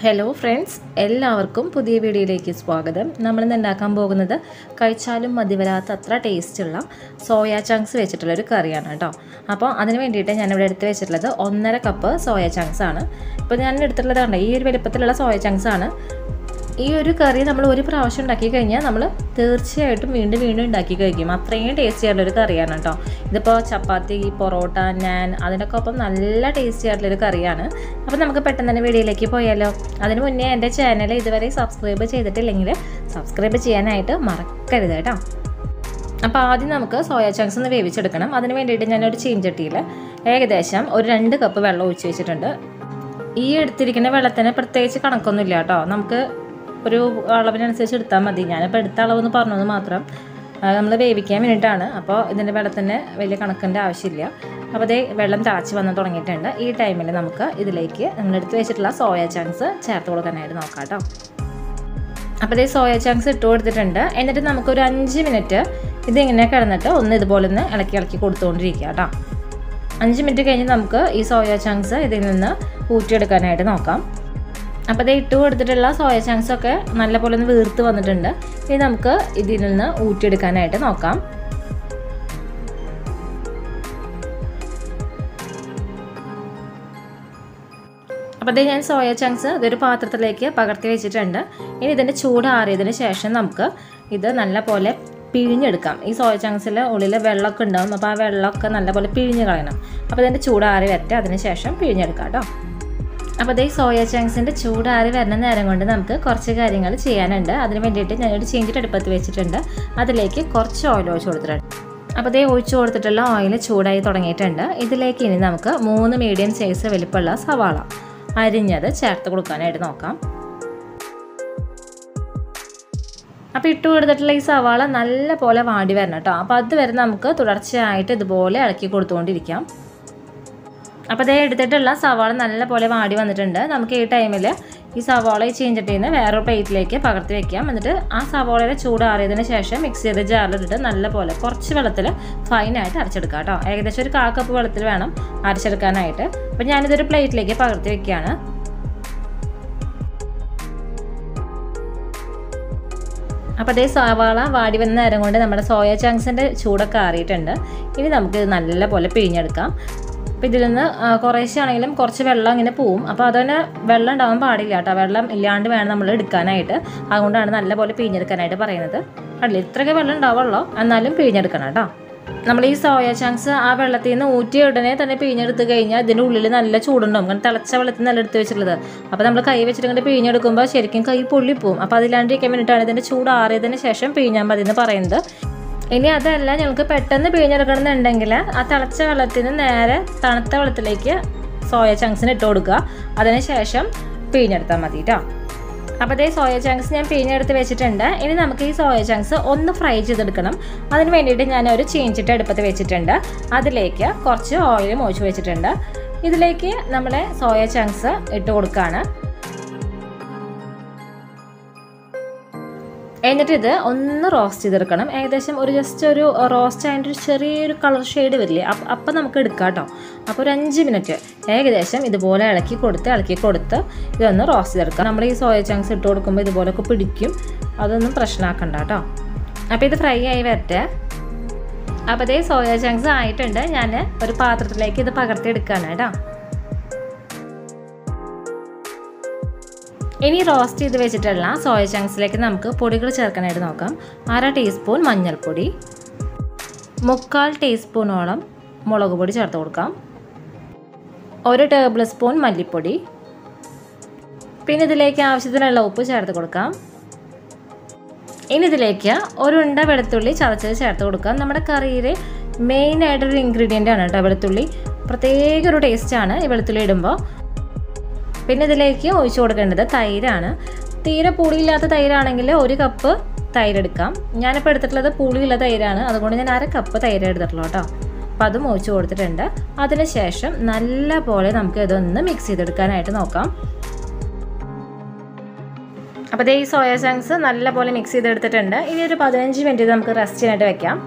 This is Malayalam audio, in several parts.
ഹലോ ഫ്രണ്ട്സ്, എല്ലാവർക്കും പുതിയ വീഡിയോയിലേക്ക് സ്വാഗതം. നമ്മളിന്ന് ഉണ്ടാക്കാൻ പോകുന്നത് കഴിച്ചാലും മതി വരാത്ത അത്ര ടേസ്റ്റുള്ള സോയ ചങ്ക്സ് വെച്ചിട്ടുള്ളൊരു കറിയാണ് കേട്ടോ. അപ്പോൾ അതിന് വേണ്ടിയിട്ട് ഞാനിവിടെ എടുത്ത് വെച്ചിട്ടുള്ളത് 1.5 കപ്പ് സോയ ചങ്ക്സ് ആണ്. ഇപ്പോൾ ഞാൻ എടുത്തിട്ടുള്ളത് കണ്ടോ, ഈ ഒരു വലുപ്പത്തിലുള്ള സോയ ചങ്ക്സ് ആണ്. ഈ ഒരു കറി നമ്മൾ ഒരു പ്രാവശ്യം ഉണ്ടാക്കി കഴിഞ്ഞാൽ നമ്മൾ തീർച്ചയായിട്ടും വീണ്ടും ഉണ്ടാക്കി കഴിക്കും. അത്രയും ടേസ്റ്റി ആയിട്ടുള്ളൊരു കറിയാണ് കേട്ടോ. ഇതിപ്പോൾ ചപ്പാത്തി, പൊറോട്ട, നാൻ അതിനൊക്കെ ഒപ്പം നല്ല ടേസ്റ്റി ആയിട്ടുള്ളൊരു കറിയാണ്. അപ്പോൾ നമുക്ക് പെട്ടെന്ന് തന്നെ വീഡിയോയിലേക്ക് പോയാലോ. അതിന് മുന്നേ എൻ്റെ ചാനൽ ഇതുവരെ സബ്സ്ക്രൈബ് ചെയ്തിട്ടില്ലെങ്കിൽ സബ്സ്ക്രൈബ് ചെയ്യാനായിട്ട് മറക്കരുത് കേട്ടോ. അപ്പോൾ ആദ്യം നമുക്ക് സോയ ചങ്ക്സ് ഒന്ന് വേവിച്ചെടുക്കണം. അതിന് വേണ്ടിയിട്ട് ഞാനൊരു ചീഞ്ചട്ടിയിൽ ഏകദേശം ഒരു 2 കപ്പ് വെള്ളം ഒഴിച്ച് വെച്ചിട്ടുണ്ട്. ഈ എടുത്തിരിക്കുന്ന വെള്ളത്തിന് പ്രത്യേകിച്ച് കണക്കൊന്നുമില്ല കേട്ടോ. നമുക്ക് ഒരു അളവിനനുസരിച്ച് എടുത്താൽ മതി. ഞാനിപ്പോൾ എടുത്ത അളവെന്ന് പറഞ്ഞത് മാത്രം നമ്മൾ വേവിക്കാൻ വേണ്ടിയിട്ടാണ്. അപ്പോൾ ഇതിൻ്റെ വെള്ളത്തിന് വലിയ കണക്കിൻ്റെ ആവശ്യമില്ല. അപ്പോൾ അതേ വെള്ളം തിളച്ച് വന്ന് തുടങ്ങിയിട്ടുണ്ട്. ഈ ടൈമിൽ നമുക്ക് ഇതിലേക്ക് നമ്മളെടുത്ത് വെച്ചിട്ടുള്ള സോയ ചങ്ക്സ് ചേർത്ത് കൊടുക്കാനായിട്ട് നോക്കാം കേട്ടോ. അപ്പോൾ അതേ സോയ ചങ്ക്സ് ഇട്ട് കൊടുത്തിട്ടുണ്ട്. എന്നിട്ട് നമുക്കൊരു 5 മിനിറ്റ് ഇതിങ്ങനെ കിടന്നിട്ട് ഇതുപോലെ ഒന്ന് ഇളക്കി കൊടുത്തുകൊണ്ടിരിക്കുക കേട്ടോ. 5 മിനിറ്റ് കഴിഞ്ഞ് നമുക്ക് ഈ സോയ ചങ്ക്സ് ഇതിൽ നിന്ന് ഊറ്റിയെടുക്കാനായിട്ട് നോക്കാം. അപ്പോൾ ഇത് ഇട്ട് കൊടുത്തിട്ടുള്ള സോയ ചങ്ക്സ് ഒക്കെ നല്ലപോലെ ഒന്ന് വീർത്ത് വന്നിട്ടുണ്ട്. ഇനി നമുക്ക് ഇതിൽ നിന്ന് ഊറ്റിയെടുക്കാനായിട്ട് നോക്കാം. അപ്പോൾ ഇത് ഞാൻ സോയ ചങ്ക്സ് ഇതൊരു പാത്രത്തിലേക്ക് പകർത്തി വെച്ചിട്ടുണ്ട്. ഇനി ഇതിൻ്റെ ചൂടാറിയതിന് ശേഷം നമുക്ക് ഇത് നല്ലപോലെ പിഴിഞ്ഞെടുക്കാം. ഈ സോയ ചങ്ക്സിൽ ഉള്ളിൽ വെള്ളമൊക്കെ ഉണ്ടാവും. അപ്പോൾ ആ വെള്ളമൊക്കെ നല്ലപോലെ പിഴിഞ്ഞ് കളയണം. അപ്പോൾ ഇതിൻ്റെ ചൂടാറി വരട്ടെ, അതിന് ശേഷം പിഴിഞ്ഞെടുക്കാം കേട്ടോ. അപ്പോൾ ഈ സോയ ചങ്ക്സിൻ്റെ ചൂടാറി വരുന്ന നേരം കൊണ്ട് നമുക്ക് കുറച്ച് കാര്യങ്ങൾ ചെയ്യാനുണ്ട്. അതിന് വേണ്ടിയിട്ട് ഞാനൊരു ചീഞ്ചിട്ട് അടുപ്പത്ത് വെച്ചിട്ടുണ്ട്. അതിലേക്ക് കുറച്ച് ഓയിൽ ഒഴിച്ച് കൊടുത്തിട്ടുണ്ട്. അപ്പോൾ ഒഴിച്ച് കൊടുത്തിട്ടുള്ള ഓയിൽ ചൂടായി തുടങ്ങിയിട്ടുണ്ട്. ഇതിലേക്ക് ഇനി നമുക്ക് 3 മീഡിയം സൈസ് വലിപ്പമുള്ള സവാള അരിഞ്ഞത് ചേർത്ത് കൊടുക്കാനായിട്ട് നോക്കാം. അപ്പോൾ ഇട്ട് കൊടുത്തിട്ടുള്ള ഈ സവാള നല്ല പോലെ വാടി വരണം കേട്ടോ. അപ്പോൾ അതുവരെ നമുക്ക് തുടർച്ചയായിട്ട് ഇതുപോലെ ഇളക്കി കൊടുത്തുകൊണ്ടിരിക്കാം. അപ്പോൾ എടുത്തിട്ടുള്ള സവാള നല്ല പോലെ വാടി വന്നിട്ടുണ്ട്. നമുക്ക് ഈ ടൈമിൽ ഈ സവാള ചീഞ്ചട്ടിയിൽ നിന്ന് വേറൊരു പ്ലേറ്റിലേക്ക് പകർത്തി വെക്കാം. എന്നിട്ട് ആ സവാളയുടെ ചൂടാറിയതിന് ശേഷം മിക്സ് ചെയ്ത് ജാറിലിട്ട് നല്ല പോലെ കുറച്ച് വെള്ളത്തിൽ ഫൈനായിട്ട് അരച്ചെടുക്കാം കേട്ടോ. ഏകദേശം ഒരു 1/4 കപ്പ് വെള്ളത്തിൽ വേണം അരച്ചെടുക്കാനായിട്ട്. അപ്പോൾ ഞാനിതൊരു പ്ലേറ്റിലേക്ക് പകർത്തി വെക്കുകയാണ്. അപ്പോൾ സവാള വാടി വന്ന നേരം കൊണ്ട് നമ്മുടെ സോയ ചങ്ക്സിൻ്റെ ചൂടൊക്കെ ആറിയിട്ടുണ്ട്. ഇനി നമുക്ക് ഇത് നല്ല പോലെ പിഴിഞ്ഞെടുക്കാം. അപ്പോൾ ഇതിൽ നിന്ന് കുറേശ്ശെ ആണെങ്കിലും കുറച്ച് വെള്ളം ഇങ്ങനെ പോവും. അപ്പോൾ അതുതന്നെ വെള്ളം ഉണ്ടാവാൻ പാടില്ല കേട്ടോ. വെള്ളം ഇല്ലാണ്ട് വേണം നമ്മൾ എടുക്കാനായിട്ട്. അതുകൊണ്ടാണ് നല്ലപോലെ പിഴിഞ്ഞെടുക്കാനായിട്ട് പറയുന്നത്. അല്ല, ഇത്രയൊക്കെ വെള്ളം ഉണ്ടാവുള്ളൂ, എന്നാലും പിഴിഞ്ഞെടുക്കണം കേട്ടോ. നമ്മൾ ഈ സോയ ചങ്ക്സ് ആ വെള്ളത്തിൽ നിന്ന് ഊറ്റിയ ഉടനെ തന്നെ പിഴിഞ്ഞെടുത്ത് കഴിഞ്ഞാൽ ഇതിൻ്റെ ഉള്ളിൽ നല്ല ചൂടുണ്ടാവും. അങ്ങനെ തിളച്ച വെള്ളത്തിൽ നല്ല എടുത്ത് വെച്ചിട്ടുള്ളത്. അപ്പോൾ നമ്മൾ കൈ വെച്ചിട്ട് ഇങ്ങനെ പിഴിഞ്ഞെടുക്കുമ്പോൾ ശരിക്കും കൈ പൊള്ളിപ്പോവും. അപ്പോൾ അതില്ലാണ്ടിരിക്കാൻ വേണ്ടിയിട്ടാണ് ഇതിൻ്റെ ചൂടാറിയതിന് ശേഷം പിഴിഞ്ഞാൽ മതി എന്ന് പറയുന്നത്. ഇനി അതല്ല, ഞങ്ങൾക്ക് പെട്ടെന്ന് പിഴിഞ്ഞെടുക്കണമെന്നുണ്ടെങ്കിൽ ആ തിളച്ച വെള്ളത്തിന് നേരെ തണുത്ത വെള്ളത്തിലേക്ക് സോയ ചങ്ക്സിന് ഇട്ട് കൊടുക്കുക. അതിനുശേഷം പിഴിഞ്ഞെടുത്താൽ മതി കേട്ടോ. അപ്പോൾ സോയ ചങ്ക്സ് ഞാൻ പിഴിഞ്ഞെടുത്ത് വെച്ചിട്ടുണ്ട്. ഇനി നമുക്ക് ഈ സോയ ചങ്ക്സ് ഒന്ന് ഫ്രൈ ചെയ്തെടുക്കണം. അതിന് വേണ്ടിയിട്ട് ഞാനൊരു ചീഞ്ചിട്ട് അടുപ്പത്ത് വെച്ചിട്ടുണ്ട്. അതിലേക്ക് കുറച്ച് ഓയിലും ഒഴിച്ച് വെച്ചിട്ടുണ്ട്. ഇതിലേക്ക് നമ്മുടെ സോയ ചങ്ക്സ് ഇട്ട് കൊടുക്കുകയാണ്. എന്നിട്ട് ഇത് ഒന്ന് റോസ്റ്റ് ചെയ്തെടുക്കണം. ഏകദേശം ജസ്റ്റ് ഒരു റോസ്റ്റ് ആയിട്ട് ചെറിയൊരു കളർ ഷെയ്ഡ് വരില്ലേ, അപ്പം നമുക്ക് എടുക്കാം കേട്ടോ. അപ്പോൾ ഒരു 5 മിനിറ്റ് ഏകദേശം ഇതുപോലെ ഇളക്കി കൊടുത്ത് ഇതൊന്ന് റോസ്റ്റ് ചെയ്തെടുക്കാം. നമ്മൾ ഈ സോയ ചങ്ക്സ് ഇട്ട് കൊടുക്കുമ്പോൾ ഇതുപോലൊക്കെ പിടിക്കും. അതൊന്നും പ്രശ്നമാക്കണ്ട കേട്ടോ. അപ്പോൾ ഇത് ഫ്രൈ ആയി വരട്ടെ. അപ്പോൾ സോയ ചങ്ക്സ് ആയിട്ടുണ്ട്. ഞാൻ ഒരു പാത്രത്തിലേക്ക് ഇത് പകർത്തിയെടുക്കുകയാണ് കേട്ടോ. ഇനി റോസ്റ്റ് ചെയ്ത് വെച്ചിട്ടുള്ള സോയ ചങ്ക്സിലേക്ക് നമുക്ക് പൊടികൾ ചേർക്കാനായിട്ട് നോക്കാം. 1/2 ടീസ്പൂൺ മഞ്ഞൾപ്പൊടി, 3/4 ടീസ്പൂണോളം മുളക് പൊടി ചേർത്ത് കൊടുക്കാം, 1 ടേബിൾ സ്പൂൺ മല്ലിപ്പൊടി, പിന്നെ ഇതിലേക്ക് ആവശ്യത്തിനുള്ള ഉപ്പ് ചേർത്ത് കൊടുക്കാം. ഇനി ഇതിലേക്ക് ഒരു ഉണ്ട വെളുത്തുള്ളി ചതച്ചത് ചേർത്ത് കൊടുക്കാം. നമ്മുടെ കറിയിൽ മെയിനായിട്ടൊരു ഇൻഗ്രീഡിയൻ്റ് ആണ് കേട്ടോ വെളുത്തുള്ളി. പ്രത്യേക ഒരു ടേസ്റ്റാണ് ഈ വെളുത്തുള്ളി ഇടുമ്പോൾ. പിന്നെ ഇതിലേക്ക് ഒഴിച്ചു കൊടുക്കേണ്ടത് തൈരാണ്. തീരെ പുളിയില്ലാത്ത തൈരാണെങ്കിൽ 1 കപ്പ് തൈര് എടുക്കാം. ഞാനിപ്പോൾ എടുത്തിട്ടുള്ളത് പുളിയുള്ള തൈരാണ്. അതുകൊണ്ട് ഞാൻ 1/2 കപ്പ് തൈര് എടുത്തിട്ടുള്ളൂ കേട്ടോ. അപ്പോൾ അതും ഒഴിച്ചു കൊടുത്തിട്ടുണ്ട്. അതിനുശേഷം നല്ല പോലെ നമുക്ക് ഇതൊന്ന് മിക്സ് ചെയ്തെടുക്കാനായിട്ട് നോക്കാം. അപ്പോൾ ഈ സോയ ചങ്ക്സ് നല്ല പോലെ മിക്സ് ചെയ്തെടുത്തിട്ടുണ്ട്. ഇനി ഒരു 15 മിനിറ്റ് നമുക്ക് റെസ്റ്റ് ചെയ്യാനായിട്ട് വെക്കാം.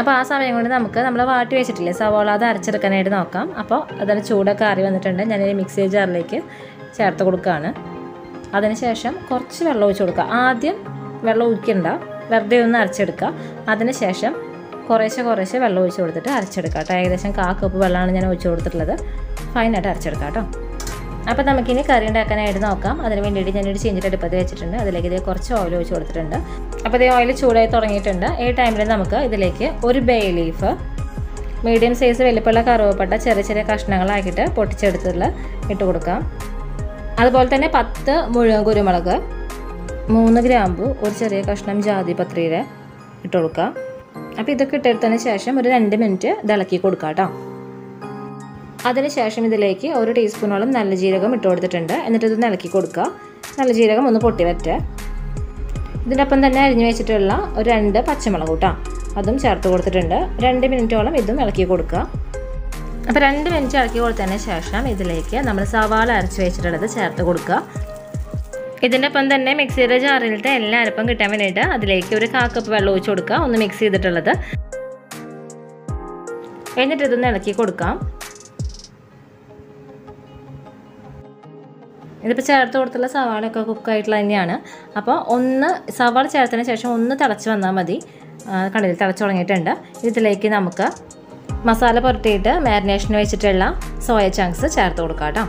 അപ്പോൾ ആ സമയം കൊണ്ട് നമുക്ക് നമ്മൾ വാട്ടി വെച്ചിട്ടില്ലേ സവാള, അത് അരച്ചെടുക്കാനായിട്ട് നോക്കാം. അപ്പോൾ അതിന് ചൂടൊക്കെ ആറി വന്നിട്ടുണ്ട്. ഞാനൊരു മിക്സി ജാറിലേക്ക് ചേർത്ത് കൊടുക്കുകയാണ്. അതിനുശേഷം കുറച്ച് വെള്ളം ഒഴിച്ച് കൊടുക്കുക. ആദ്യം വെള്ളം ഒഴിക്കണ്ട, വെറുതെ ഒന്ന് അരച്ചെടുക്കുക. അതിനുശേഷം കുറേശ്ശെ വെള്ളം ഒഴിച്ച് കൊടുത്തിട്ട് അരച്ചെടുക്കുക കേട്ടോ. ഏകദേശം 1/4 കപ്പ് വെള്ളമാണ് ഞാൻ ഒഴിച്ച് കൊടുത്തിട്ടുള്ളത്. ഫൈനായിട്ട് അരച്ചെടുക്കാം കേട്ടോ. അപ്പോൾ നമുക്കിനി കറി ഉണ്ടാക്കാനായിട്ട് നോക്കാം. അതിന് വേണ്ടിയിട്ട് ഞാനൊരു ചീഞ്ചട്ടി അടുപ്പത്ത് വെച്ചിട്ടുണ്ട്. അതിലേക്ക് ഇതേ കുറച്ച് ഓയിൽ ഒഴിച്ച് കൊടുത്തിട്ടുണ്ട്. അപ്പോൾ ഇതേ ഓയിൽ ചൂടായി തുടങ്ങിയിട്ടുണ്ട്. ഈ ടൈമിൽ നമുക്ക് ഇതിലേക്ക് ഒരു ബേ ലീഫ്, മീഡിയം സൈസ് വലിപ്പമുള്ള കറുവപ്പട്ട ചെറിയ കഷ്ണങ്ങളാക്കിയിട്ട് പൊട്ടിച്ചെടുത്തിട്ടുള്ള ഇട്ട് കൊടുക്കാം. അതുപോലെ തന്നെ 10 മുഴുവൻ കുരുമുളക്, 3 ഗ്രാമ്പു, ഒരു ചെറിയ കഷ്ണം ജാതിപത്രിയുടെ ഇട്ട് കൊടുക്കുക. അപ്പോൾ ഇതൊക്കെ ഇട്ടെടുത്തതിന് ശേഷം ഒരു 2 മിനിറ്റ് ഇളക്കി കൊടുക്കുക കേട്ടോ. അതിനുശേഷം ഇതിലേക്ക് 1 ടീസ്പൂണോളം നല്ല ജീരകം ഇട്ട് കൊടുത്തിട്ടുണ്ട്. എന്നിട്ട് ഇത് ഇളക്കി കൊടുക്കുക. നല്ല ജീരകം ഒന്ന് പൊട്ടി വരട്ടെ. ഇതിനൊപ്പം തന്നെ അരിഞ്ഞു വെച്ചിട്ടുള്ള ഒരു 2 പച്ചമുളക് കൂട്ടാ അതും ചേർത്ത് കൊടുത്തിട്ടുണ്ട്. 2 മിനിറ്റോളം ഇതും ഇളക്കി കൊടുക്കുക. അപ്പോൾ 2 മിനിറ്റ് ഇളക്കി കൊടുത്തതിന് ശേഷം ഇതിലേക്ക് നമ്മൾ സവാള അരച്ച് വെച്ചിട്ടുള്ളത് ചേർത്ത് കൊടുക്കുക. ഇതിൻ്റെ ഒപ്പം തന്നെ മിക്സിയുടെ ജാറിലത്തെ എല്ലാ അരപ്പും കിട്ടാൻ വേണ്ടിയിട്ട് അതിലേക്ക് ഒരു 1/4 കപ്പ് വെള്ളം ഒഴിച്ച് കൊടുക്കുക. ഒന്ന് മിക്സ് ചെയ്തിട്ടുള്ളത്. എന്നിട്ട് ഇതൊന്ന് ഇളക്കി കൊടുക്കാം. ഇതിപ്പോൾ ചേർത്ത് കൊടുത്തുള്ള സവാളയൊക്കെ കുക്കായിട്ടുള്ള തന്നെയാണ്. അപ്പോൾ ഒന്ന് സവാള ചേർത്തതിന് ശേഷം ഒന്ന് തിളച്ച് വന്നാൽ മതി. കണ്ടില്ല, തിളച്ച് തുടങ്ങിയിട്ടുണ്ട്. ഇതിലേക്ക് നമുക്ക് മസാല പുരട്ടിയിട്ട് മാരിനേഷന് വെച്ചിട്ടുള്ള സോയ ചങ്ക്സ് ചേർത്ത് കൊടുക്കാം കേട്ടോ.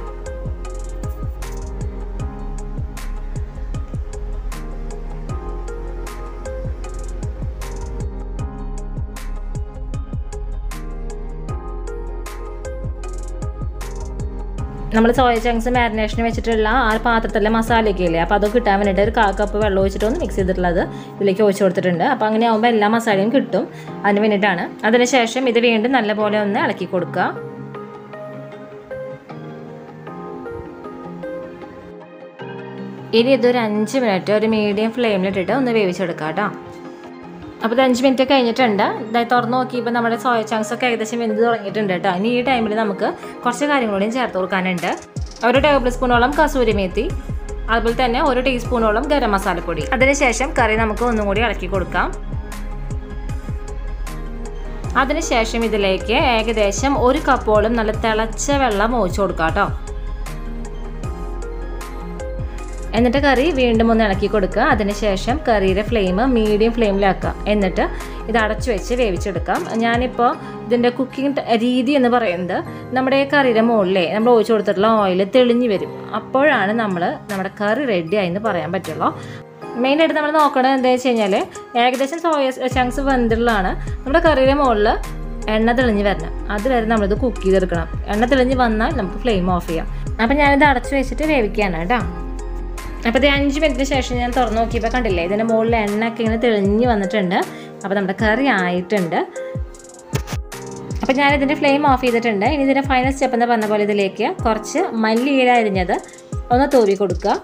നമ്മൾ സോയ ചങ്ക്സ് മാരിനേഷന് വെച്ചിട്ടുള്ള ആ പാത്രത്തിലെ മസാലയൊക്കെ ഇല്ലേ, അപ്പോൾ അതൊക്കെ കിട്ടാൻ വേണ്ടിയിട്ട് ഒരു 1/4 കപ്പ് വെള്ളം ഒഴിച്ചിട്ട് ഒന്ന് മിക്സ് ചെയ്തിട്ടുള്ളത് ഇതിലേക്ക് ഒഴിച്ച് കൊടുത്തിട്ടുണ്ട്. അപ്പോൾ അങ്ങനെ ആകുമ്പോൾ എല്ലാ മസാലയും കിട്ടും. അതിന് വേണ്ടിയിട്ടാണ്. അതിനുശേഷം ഇത് വീണ്ടും നല്ലപോലെ ഒന്ന് ഇളക്കി കൊടുക്കുക. ഇനി ഇതൊരു 5 മിനിറ്റ് ഒരു മീഡിയം ഫ്ലെയിമിലിട്ടിട്ട് ഒന്ന് വേവിച്ചെടുക്കാം കേട്ടോ. അപ്പോൾ 5 മിനിറ്റ് കഴിഞ്ഞിട്ടുണ്ട്. ഇതായി തുറന്ന് നോക്കിയപ്പോൾ നമ്മുടെ സോയ ചങ്ക്സ് ഒക്കെ ഏകദേശം വെന്ത് തുടങ്ങിയിട്ടുണ്ട് കേട്ടോ. ഇനി ഈ ടൈമിൽ നമുക്ക് കുറച്ച് കാര്യങ്ങളൂടെയും ചേർത്ത് കൊടുക്കാനുണ്ട്. 1 ടേബിൾ സ്പൂണോളം കസൂരി മേത്തി, അതുപോലെ തന്നെ 1 ടീസ്പൂണോളം ഗരം മസാലപ്പൊടി. അതിനുശേഷം കറി നമുക്ക് ഒന്നും കൂടി ഇളക്കി കൊടുക്കാം. അതിനുശേഷം ഇതിലേക്ക് ഏകദേശം 1 കപ്പോളം നല്ല തിളച്ച വെള്ളം ഒഴിച്ച് കൊടുക്കാം കേട്ടോ. എന്നിട്ട് കറി വീണ്ടും ഒന്ന് ഇളക്കി കൊടുക്കുക. അതിനുശേഷം കറിയുടെ ഫ്ലെയിം മീഡിയം ഫ്ലെയിമിലാക്കുക. എന്നിട്ട് ഇത് അടച്ചു വെച്ച് വേവിച്ചെടുക്കാം. ഞാനിപ്പോൾ ഇതിൻ്റെ കുക്കിംഗ് രീതി എന്ന് പറയുന്നത് നമ്മുടെ കറിയുടെ മുകളിലേ നമ്മൾ ഒഴിച്ചു കൊടുത്തിട്ടുള്ള ഓയിൽ തെളിഞ്ഞ് വരും. അപ്പോഴാണ് നമ്മുടെ കറി റെഡി ആയെന്ന് പറയാൻ പറ്റുള്ളൂ. മെയിനായിട്ട് നമ്മൾ നോക്കേണ്ടത് എന്താ വെച്ച് കഴിഞ്ഞാൽ ഏകദേശം സോയ ചങ്ക്സ് വെന്തിട്ടുള്ളതാണ്. നമ്മുടെ കറിയുടെ മുകളിൽ എണ്ണ തെളിഞ്ഞ് വരണം. അതുവരെ നമ്മളിത് കുക്ക് ചെയ്തെടുക്കണം. എണ്ണ തെളിഞ്ഞ് വന്നാൽ നമുക്ക് ഫ്ലെയിം ഓഫ് ചെയ്യാം. അപ്പം ഞാനിത് അടച്ചു വെച്ചിട്ട് വേവിക്കുകയാണ് കേട്ടോ. അപ്പോൾ ഇത് 5 മിനിറ്റിന് ശേഷം ഞാൻ തുറന്ന് നോക്കിയപ്പോൾ കണ്ടില്ലേ, ഇതിൻ്റെ മുകളിൽ എണ്ണയൊക്കെ ഇങ്ങനെ തെളിഞ്ഞ് വന്നിട്ടുണ്ട്. അപ്പോൾ നമ്മുടെ കറി ആയിട്ടുണ്ട്. അപ്പോൾ ഞാനിതിൻ്റെ ഫ്ലെയിം ഓഫ് ചെയ്തിട്ടുണ്ട്. ഇനി ഇതിൻ്റെ ഫൈനൽ സ്റ്റെപ്പ് എന്ന് പറഞ്ഞ പോലെ ഇതിലേക്ക് കുറച്ച് മല്ലിയില അരിഞ്ഞത് ഒന്ന് തൂവി കൊടുക്കുക.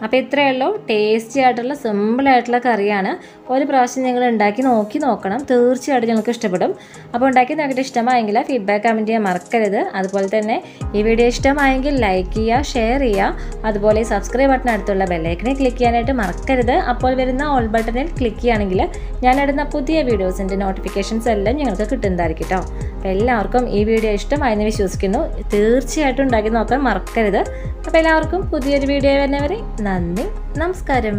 അപ്പോൾ ഇത്രയേ ഉള്ളൂ. ടേസ്റ്റി ആയിട്ടുള്ള സിമ്പിളായിട്ടുള്ള കറിയാണ്. ഒരു പ്രാവശ്യം നിങ്ങൾ ഉണ്ടാക്കി നോക്കണം. തീർച്ചയായിട്ടും നിങ്ങൾക്ക് ഇഷ്ടപ്പെടും. അപ്പോൾ ഉണ്ടാക്കി നോക്കിയിട്ട് ഇഷ്ടമായെങ്കിൽ ഫീഡ്ബാക്ക് കമൻറ്റ് ചെയ്യാൻ മറക്കരുത്. അതുപോലെ തന്നെ ഈ വീഡിയോ ഇഷ്ടമായെങ്കിൽ ലൈക്ക് ചെയ്യുക, ഷെയർ ചെയ്യുക. അതുപോലെ സബ്സ്ക്രൈബ് ബട്ടൺ അടുത്തുള്ള ബെല്ലൈക്കനെ ക്ലിക്ക് ചെയ്യാനായിട്ട് മറക്കരുത്. അപ്പോൾ വരുന്ന ഓൾ ബട്ടണിൽ ക്ലിക്ക് ചെയ്യുകയാണെങ്കിൽ ഞാനിടുന്ന പുതിയ വീഡിയോസിൻ്റെ നോട്ടിഫിക്കേഷൻസ് എല്ലാം നിങ്ങൾക്ക് കിട്ടുന്നതായിരിക്കും കേട്ടോ. അപ്പോൾ എല്ലാവർക്കും ഈ വീഡിയോ ഇഷ്ടമായെന്ന് വിശ്വസിക്കുന്നു. തീർച്ചയായിട്ടും ഉണ്ടാക്കി നോക്കാൻ മറക്കരുത്. അപ്പോൾ എല്ലാവർക്കും പുതിയൊരു വീഡിയോ വരുന്നവരെ നന്ദി, നമസ്കാരം.